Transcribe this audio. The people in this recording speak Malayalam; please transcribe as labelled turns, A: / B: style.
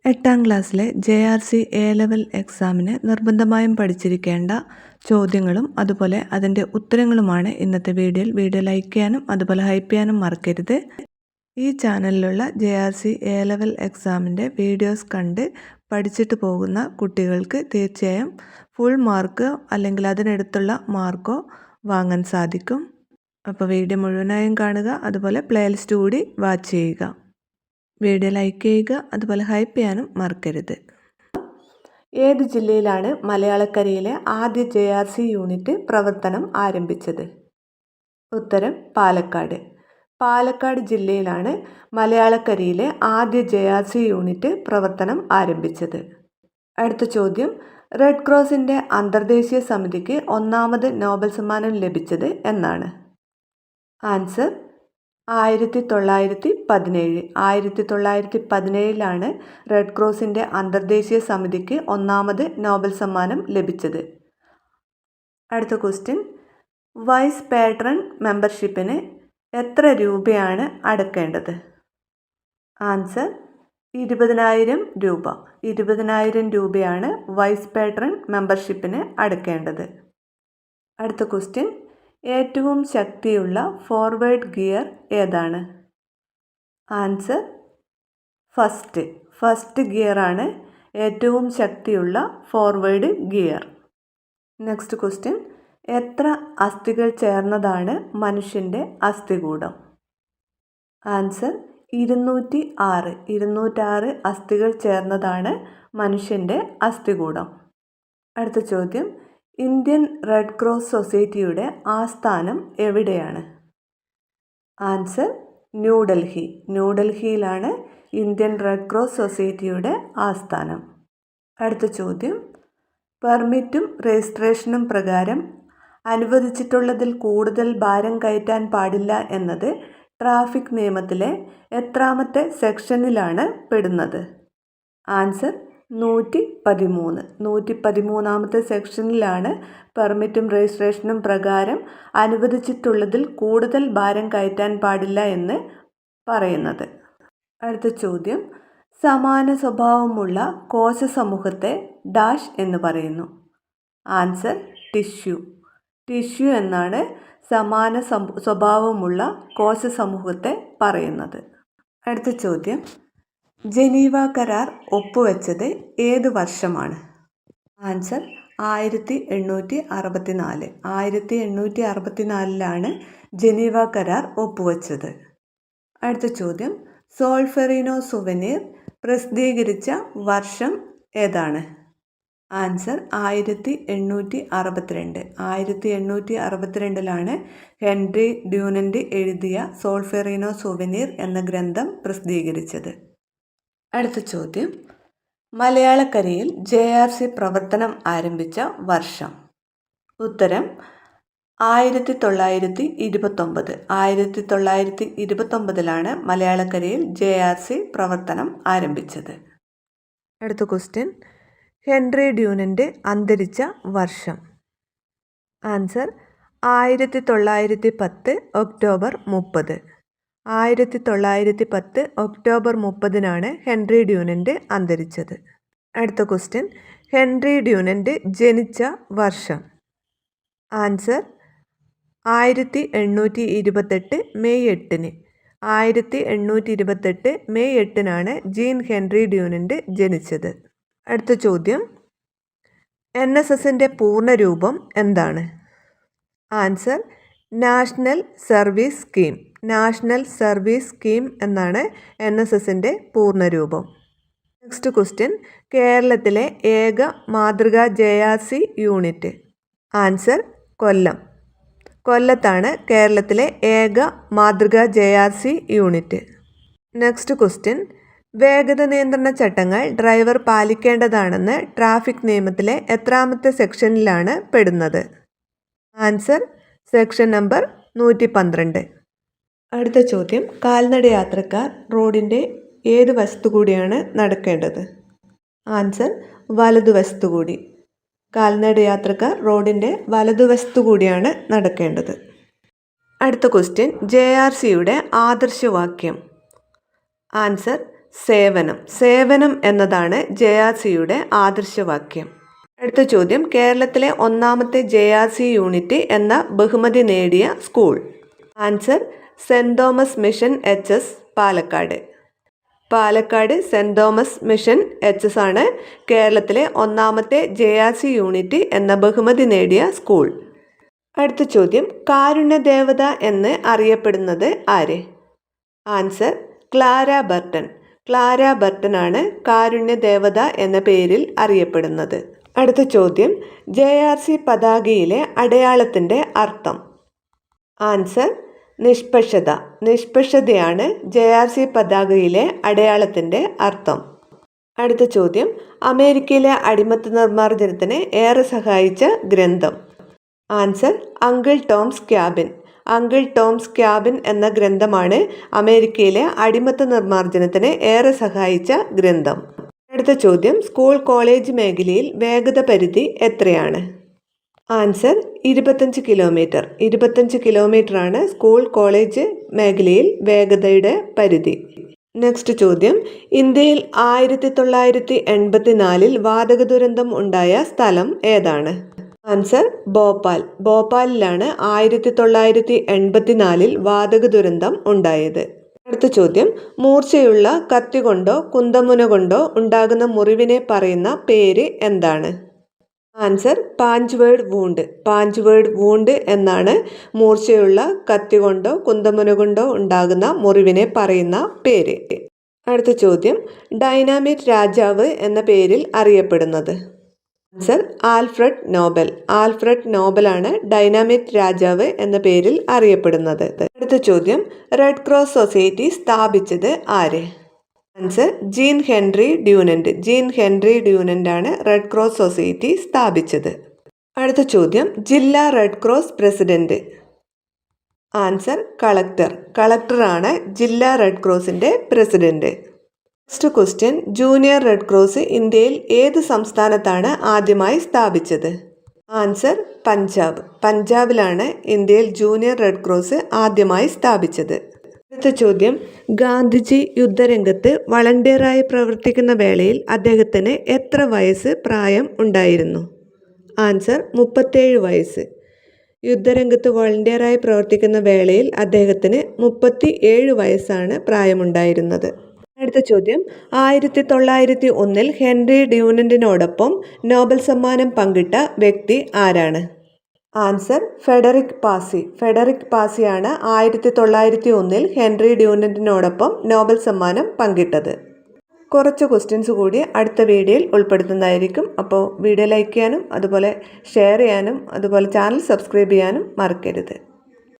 A: 8ാം ക്ലാസ്സിലെ JRC A ലെവൽ എക്സാമിന് നിർബന്ധമായും പഠിച്ചിരിക്കേണ്ട ചോദ്യങ്ങളും അതുപോലെ അതിൻ്റെ ഉത്തരങ്ങളുമാണ് ഇന്നത്തെ വീഡിയോയിൽ. വീഡിയോ ലൈക്ക് ചെയ്യാനും അതുപോലെ ഹൈപ്പ് ചെയ്യാനും മറക്കരുത്. ഈ ചാനലിലുള്ള JRC A ലെവൽ എക്സാമിൻ്റെ വീഡിയോസ് കണ്ട് പഠിച്ചിട്ട് പോകുന്ന കുട്ടികൾക്ക് തീർച്ചയായും ഫുൾ മാർക്ക് അല്ലെങ്കിൽ അതിനടുത്തുള്ള മാർക്കോ വാങ്ങാൻ സാധിക്കും. അപ്പോൾ വീഡിയോ മുഴുവനായും കാണുക, അതുപോലെ പ്ലേലിസ്റ്റ് കൂടി വാച്ച് ചെയ്യുക. വീഡിയോ ലൈക്ക് ചെയ്യുക, അതുപോലെ ഹൈപ്പ് ചെയ്യാനും മറക്കരുത്. ഏത് ജില്ലയിലാണ് മലയാളക്കരയിലെ ആദ്യ JRC യൂണിറ്റ് പ്രവർത്തനം ആരംഭിച്ചത്? ഉത്തരം പാലക്കാട്. പാലക്കാട് ജില്ലയിലാണ് മലയാളക്കരയിലെ ആദ്യ JRC യൂണിറ്റ് പ്രവർത്തനം ആരംഭിച്ചത്. അടുത്ത ചോദ്യം, റെഡ് ക്രോസിൻ്റെ അന്തർദേശീയ സമിതിക്ക് 1ാമത് നോബൽ സമ്മാനം ലഭിച്ചത് എന്നാണ്? ആൻസർ 1917. 1917 റെഡ് ക്രോസിൻ്റെ അന്തർദേശീയ സമിതിക്ക് 1ാമത് നോബൽ സമ്മാനം ലഭിച്ചത്. അടുത്ത ക്വസ്റ്റ്യൻ, വൈസ് പാട്രൺ മെമ്പർഷിപ്പിന് എത്ര രൂപയാണ് അടക്കേണ്ടത്? ആൻസർ 20,000 രൂപ. 20,000 രൂപയാണ് വൈസ് പാട്രൺ മെമ്പർഷിപ്പിന് അടക്കേണ്ടത്. അടുത്ത ക്വസ്റ്റ്യൻ, ഏറ്റവും ശക്തിയുള്ള ഫോർവേഡ് ഗിയർ ഏതാണ്? ആൻസർ ഫസ്റ്റ് ഗിയറാണ് ഏറ്റവും ശക്തിയുള്ള ഫോർവേഡ് ഗിയർ. നെക്സ്റ്റ് ക്വസ്റ്റ്യൻ, എത്ര അസ്ഥികൾ ചേർന്നതാണ് മനുഷ്യൻ്റെ അസ്ഥികൂടം? ആൻസർ 206. 206 അസ്ഥികൾ ചേർന്നതാണ് മനുഷ്യൻ്റെ അസ്ഥികൂടം. അടുത്ത ചോദ്യം, ഇന്ത്യൻ റെഡ് ക്രോസ് സൊസൈറ്റിയുടെ ആസ്ഥാനം എവിടെയാണ്? ആൻസർ ന്യൂഡൽഹി. ന്യൂഡൽഹിയിലാണ് ഇന്ത്യൻ റെഡ് ക്രോസ് സൊസൈറ്റിയുടെ ആസ്ഥാനം. അടുത്ത ചോദ്യം, പെർമിറ്റും രജിസ്ട്രേഷനും പ്രകാരം അനുവദിച്ചിട്ടുള്ളതിൽ കൂടുതൽ ഭാരം കയറ്റാൻ പാടില്ല എന്നത് ട്രാഫിക് നിയമത്തിലെ എത്രാമത്തെ സെക്ഷനിലാണ് പെടുന്നത്? ആൻസർ 113. 113ാമത്തെ സെക്ഷനിലാണ് പെർമിറ്റും രജിസ്ട്രേഷനും പ്രകാരം അനുവദിച്ചിട്ടുള്ളതിൽ കൂടുതൽ ഭാരം കയറ്റാൻ പാടില്ല എന്ന് പറയുന്നത്. അടുത്ത ചോദ്യം, സമാന സ്വഭാവമുള്ള കോശസമൂഹത്തെ ഡാഷ് എന്ന് പറയുന്നു? Answer tissue. ടിഷ്യൂ എന്നാണ് സമാന സ്വഭാവമുള്ള കോശസമൂഹത്തെ പറയുന്നത്. അടുത്ത ചോദ്യം, ജനീവ കരാർ ഒപ്പുവെച്ചത് ഏത് വർഷമാണ്? ആൻസർ 1864. 1864 ജനീവ കരാർ ഒപ്പുവെച്ചത്. അടുത്ത ചോദ്യം, സോൾഫെറിനോ സുവനീർ പ്രസിദ്ധീകരിച്ച വർഷം ഏതാണ്? ആൻസർ 1862. 1862 ഹെൻറി ഡ്യൂനൻ്റ് എഴുതിയ സോൾഫെറിനോ സുവനീർ എന്ന ഗ്രന്ഥം പ്രസിദ്ധീകരിച്ചത്. അടുത്ത ചോദ്യം, മലയാളക്കരയിൽ JRC പ്രവർത്തനം ആരംഭിച്ച വർഷം? ഉത്തരം 1929. 1929 മലയാളക്കരയിൽ JRC പ്രവർത്തനം ആരംഭിച്ചത്. അടുത്ത ക്വസ്റ്റ്യൻ, ഹെൻറി ഡ്യൂനൻ്റ് അന്തരിച്ച വർഷം? Answer 1910 October 30. 1910 October 30 Henry Dunant അന്തരിച്ചത്. അടുത്ത ക്വസ്റ്റ്യൻ, ഹെൻറി ഡ്യൂനൻ്റ് ജനിച്ച വർഷം? Answer 1828 May 8. 1828 May 8 Jean Henry Dunant ജനിച്ചത്. അടുത്ത ചോദ്യം, NSSൻ്റെ പൂർണ്ണരൂപം എന്താണ്? Answer national service scheme. National service scheme എന്നാണ് NSSൻ്റെ പൂർണ്ണരൂപം. നെക്സ്റ്റ് ക്വസ്റ്റ്യൻ, കേരളത്തിലെ ഏക മാതൃകാ JRC യൂണിറ്റ്? ആൻസർ കൊല്ലം. കൊല്ലത്താണ് കേരളത്തിലെ ഏക മാതൃകാ JRC യൂണിറ്റ്. നെക്സ്റ്റ് ക്വസ്റ്റ്യൻ, വേഗത നിയന്ത്രണ ചട്ടങ്ങൾ ഡ്രൈവർ പാലിക്കേണ്ടതാണെന്ന് ട്രാഫിക് നിയമത്തിലെ എത്രാമത്തെ സെക്ഷനിലാണ് പെടുന്നത്? Answer section number 112. അടുത്ത ചോദ്യം, കാൽനട യാത്രക്കാർ റോഡിൻ്റെ ഏത് വശത്തു കൂടിയാണ് നടക്കേണ്ടത്? ആൻസർ വലതുവശത്തു കൂടി. കാൽനട യാത്രക്കാർ റോഡിൻ്റെ വലതുവശത്തു കൂടിയാണ് നടക്കേണ്ടത്. അടുത്ത ക്വസ്റ്റ്യൻ, JRCയുടെ ആദർശവാക്യം? ആൻസർ സേവനം. സേവനം എന്നതാണ് JRCയുടെ ആദർശവാക്യം. അടുത്ത ചോദ്യം, കേരളത്തിലെ ഒന്നാമത്തെ JRC യൂണിറ്റ് എന്ന ബഹുമതി നേടിയ school. Answer saint Thomas mission HS, Palakkad. Palakkad saint Thomas mission HS ആണ് കേരളത്തിലെ ഒന്നാമത്തെ JRC യൂണിറ്റ് എന്ന ബഹുമതി നേടിയ സ്കൂൾ. അടുത്ത ചോദ്യം, കാരുണ്യദേവത എന്ന് അറിയപ്പെടുന്നത് ആര്? Answer Clara Burton. Clara Burton ആണ് കാരുണ്യദേവത എന്ന പേരിൽ അറിയപ്പെടുന്നത്. അടുത്ത ചോദ്യം, JRC പതാകയിലെ അടയാളത്തിൻ്റെ അർത്ഥം. ആൻസർ നിഷ്പക്ഷത. നിഷ്പക്ഷതയാണ് JRC പതാകയിലെ അടയാളത്തിൻ്റെ അർത്ഥം. അടുത്ത ചോദ്യം, അമേരിക്കയിലെ അടിമത്ത നിർമ്മാർജ്ജനത്തിന് ഏറെ സഹായിച്ച ഗ്രന്ഥം. Answer uncle Toms cabin. Uncle Toms cabin എന്ന ഗ്രന്ഥമാണ് അമേരിക്കയിലെ അടിമത്ത നിർമ്മാർജ്ജനത്തിന് ഏറെ സഹായിച്ച ഗ്രന്ഥം. അടുത്ത ചോദ്യം, സ്കൂൾ കോളേജ് മേഖലയിൽ വേഗത പരിധി എത്രയാണ്? Answer 25 kilometre. 25 കിലോമീറ്ററാണ് സ്കൂൾ കോളേജ് മേഖലയിൽ വേഗതയുടെ പരിധി. നെക്സ്റ്റ് ചോദ്യം, ഇന്ത്യയിൽ 1984 വാതക ദുരന്തം ഉണ്ടായ സ്ഥലം ഏതാണ്? ആൻസർ ഭോപ്പാൽ. ഭോപ്പാലിലാണ് 1984 വാതക ദുരന്തം ഉണ്ടായത്. അടുത്ത ചോദ്യം, മൂർച്ചയുള്ള കത്തി കൊണ്ടോ കുന്തമുന കൊണ്ടോ ഉണ്ടാകുന്ന മുറിവിനെ പറയുന്ന പേര് എന്താണ്? Answer punctured wound. Punctured wound എന്നാണ് മൂർച്ചയുള്ള കത്തി കൊണ്ടോ കുന്തമുന കൊണ്ടോ ഉണ്ടാകുന്ന മുറിവിനെ പറയുന്ന പേര്. അടുത്ത ചോദ്യം, ഡൈനാമിറ്റ് രാജാവ് എന്ന പേരിൽ അറിയപ്പെടുന്നത്. Answer Alfred Nobel. ആൽഫ്രഡ് നോബലാണ് ഡൈനാമിറ്റ് രാജാവ് എന്ന പേരിൽ അറിയപ്പെടുന്നത്. അടുത്ത ചോദ്യം, റെഡ് ക്രോസ് സൊസൈറ്റി സ്ഥാപിച്ചത് ആര്? Answer Jean Henry Dunant. Jean Henry Dunant ആണ് റെഡ് ക്രോസ് സൊസൈറ്റി സ്ഥാപിച്ചത്. അടുത്ത ചോദ്യം, ജില്ലാ red cross president. Answer collector. കളക്ടറാണ് ജില്ലാ റെഡ് ക്രോസിന്റെ president. Next question, junior red cross ഇന്ത്യയിൽ ഏത് സംസ്ഥാനത്താണ് ആദ്യമായി സ്ഥാപിച്ചത്? ആൻസർ പഞ്ചാബ്. പഞ്ചാബിലാണ് ഇന്ത്യയിൽ ജൂനിയർ റെഡ് ക്രോസ് ആദ്യമായി സ്ഥാപിച്ചത്. അടുത്ത ചോദ്യം, ഗാന്ധിജി യുദ്ധരംഗത്ത് വളണ്ടിയറായി പ്രവർത്തിക്കുന്ന വേളയിൽ അദ്ദേഹത്തിന് എത്ര വയസ്സ് പ്രായം ഉണ്ടായിരുന്നു? ആൻസർ 37 വയസ്സ്. യുദ്ധരംഗത്ത് വളണ്ടിയറായി പ്രവർത്തിക്കുന്ന വേളയിൽ അദ്ദേഹത്തിന് 37 വയസ്സാണ് പ്രായമുണ്ടായിരുന്നത്. അടുത്ത ചോദ്യം, 1901 ഹെൻറി ഡ്യൂനന്റിനോടൊപ്പം നോബൽ സമ്മാനം പങ്കിട്ട വ്യക്തി ആരാണ്? Answer Frederic Passy. ഫെഡറിക് പാസിയാണ് 1901 ഹെൻറി ഡ്യൂനന്റിനോടൊപ്പം നോബൽ സമ്മാനം പങ്കിട്ടത്. കുറച്ച് ക്വസ്റ്റ്യൻസ് കൂടി അടുത്ത വീഡിയോയിൽ ഉൾപ്പെടുത്തുന്നതായിരിക്കും. അപ്പോൾ വീഡിയോ ലൈക്ക് ചെയ്യാനും അതുപോലെ ഷെയർ ചെയ്യാനും അതുപോലെ ചാനൽ സബ്സ്ക്രൈബ് ചെയ്യാനും മറക്കരുത്.